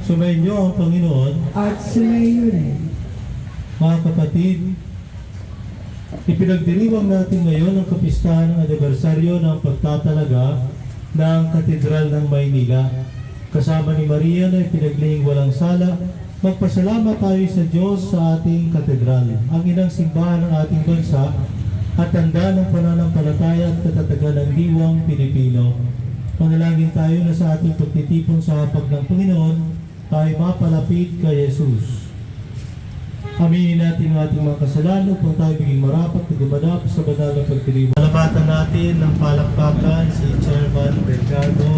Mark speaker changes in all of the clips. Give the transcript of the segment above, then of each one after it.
Speaker 1: Sumayin niyo ang Panginoon.
Speaker 2: At sumayo rin.
Speaker 1: Mga kapatid, ipinagdiriwang natin ngayon ang kapistahan ng anibersaryo ng pagtatalaga ng Katedral ng Maynila. Kasama ni Maria na ipinaglihing walang sala, magpasalamat tayo sa Diyos sa ating katedral, ang inang simbahan ng ating bansa at tanda ng pananampalataya at katatagan ng diwang Pilipino. Panalangin tayo na sa ating pagtitipon sa hapag ng Panginoon, tayo mapalapit kay Jesus. Aminin natin ang ating mga kasalanan upang tayo biging marapat na gumanap sa banal na pagdiriwang. Palamatan natin ng palakpakan si Chairman Ricardo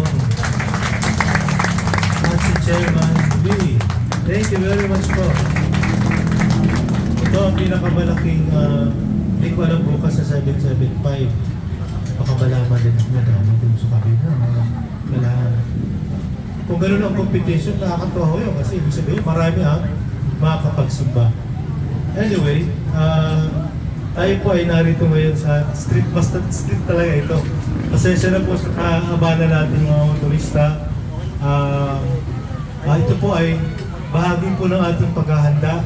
Speaker 1: at si Chairman Lee. Thank you very much po. Ito ang pinakamalaking hindi ko alam bukas sa 775. Baka malaman din ang madami dun sa kabina. Kailangan. Kung gano'n ang competition, nakakatawa ko yun kasi ibig sabihin marami makakapagsimba. Anyway, tayo po ay narito ngayon sa street, basta street talaga ito. Pasensya na po sa kaabala natin mga motorista. Ito po ay bahagi po ng ating paghahanda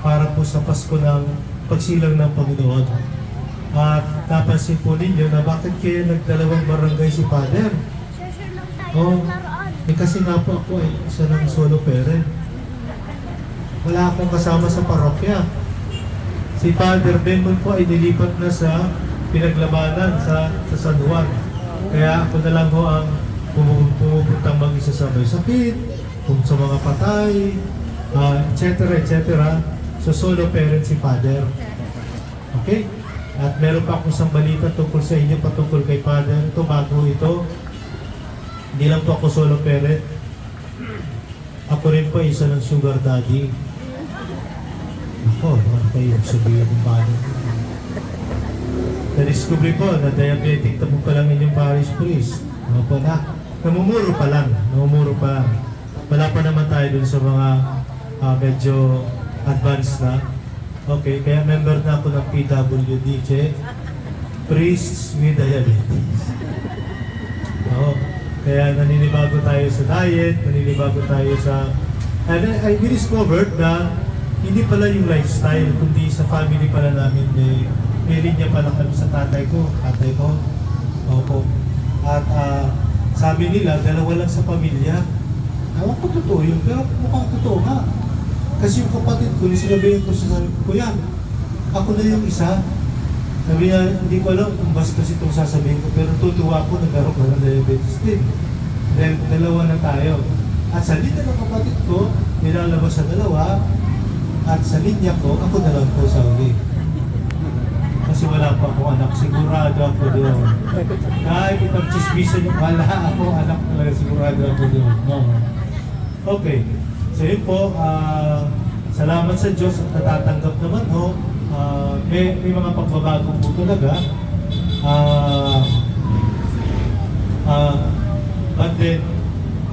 Speaker 1: para po sa Pasko ng pagsilang ng Panginoon. At napansin po ninyo na bakit kayo nagdalawang barangay si Father? Kasi nga po ako ay isa ng solo parent. Wala akong kasama sa parokya. Si Father Benmon po ay nilipat na sa pinaglabanan sa San Juan. Kaya ako na lang ho ang pumupuntang mag-isa sa may sakit, kung sa mga patay, etc. So solo parent si Father. Okay? At meron pa akong isang balita tungkol sa inyo, patungkol kay Father. Ito, bago ito. Hindi lang po ako solo parent. Ako rin po isa ng sugar daddy. Ako, ano kayo sabihin kung paano. Na-discovery po na diabetic na po pa lang inyong parish priest. Ano po na? Namumuro pa lang. Wala pa naman tayo dun sa mga medyo advanced na. Okay, kaya member na ako ng PWD, Priests with Diabetes. Oo. Kaya naninibago tayo sa diet, naninibago tayo sa... And I discovered na hindi pala yung lifestyle, kundi sa family pala namin may linya pala kami sa tatay ko. Opo. At sabi nila, dalawa lang sa pamilya. Ewan ko totoo yun, pero mukhang totoo nga. Kasi yung kapatid ko, sinabihin ko sa sabi ko, yan, ako na yung isa. Sabi niya, hindi ko alam kung bastos itong sasabihin ko, pero tutuwa ko, nagkaroon ko ng diabetes din. Dahil dalawa na tayo. At sa linya ng kapatid ko, nilalabas sa dalawa, at sa linya ko, ako na lang po sa uli. Kasi wala pa akong anak, sigurado ako doon. Kahit ipag-chismisan yung wala ako, anak talaga, sigurado ako doon. No. Okay. So yun po, salamat sa Diyos at natatanggap naman ho. May mga pagbabago po talaga. But then,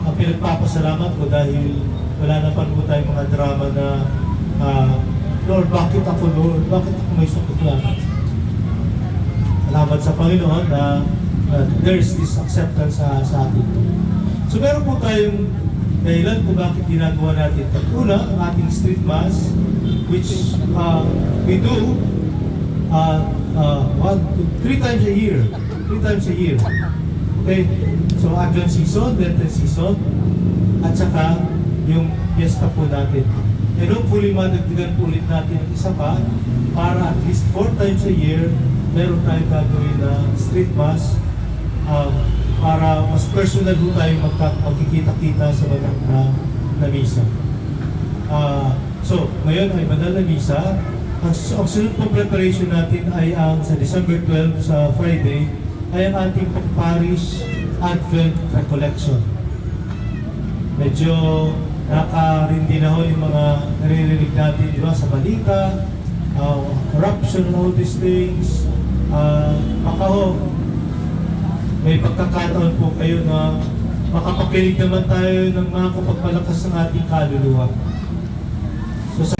Speaker 1: ang pinagpapasalamat ko dahil wala na pa po tayong mga drama na Lord, bakit ako Lord? Bakit ako may sakit lang? Salamat sa Panginoon na there's this acceptance sa atin. So meron po tayong dahilan kung bakit ginagawa natin. Una, ang ating street mass, which we do 3 times a year. 3 times a year. Okay? So, Advent season, Lenten season, at saka yung fiesta po natin. And hopefully, madagdagan po ulit natin ang isa pa para at least 4 times a year meron tayong gagawin na street mass para mas personal po tayo magkikita-kita sa banal na misa. So, ngayon ay banal na misa. Ang sunod pong preparation natin ay ang sa December 12 sa Friday ay ang ating parish Advent Recollection. Medyo nakarindi na ho yung mga naririnig natin, di ba, sa balita, corruption and all these things. Baka ho, may pagkakataon po kayo na makapakinig naman tayo ng mga kapagpalakas ng ating kaluluwa. So,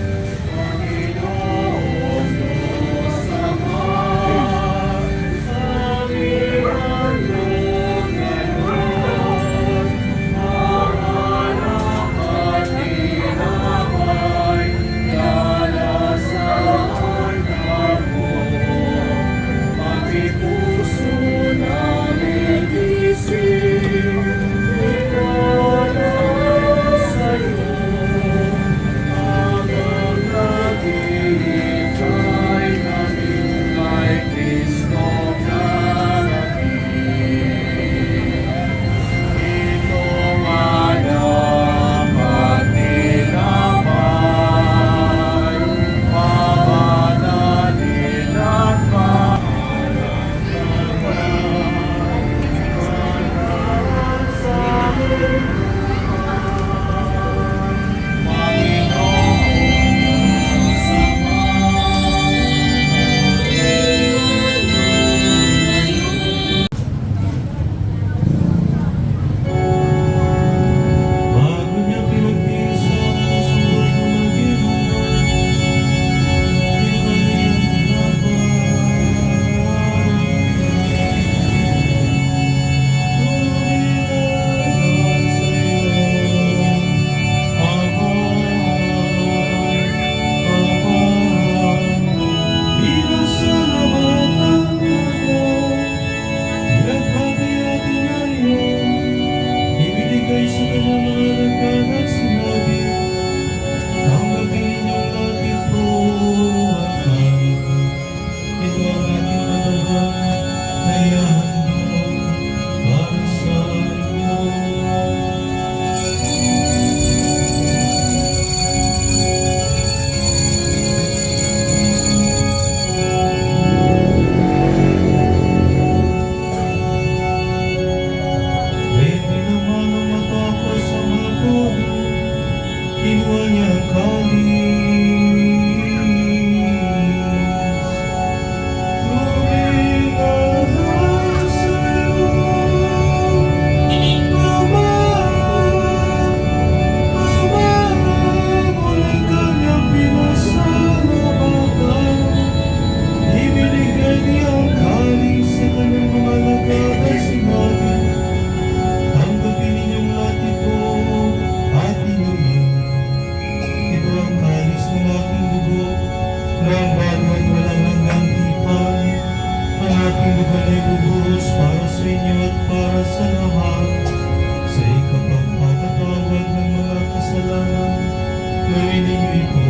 Speaker 1: gawin ninyo ito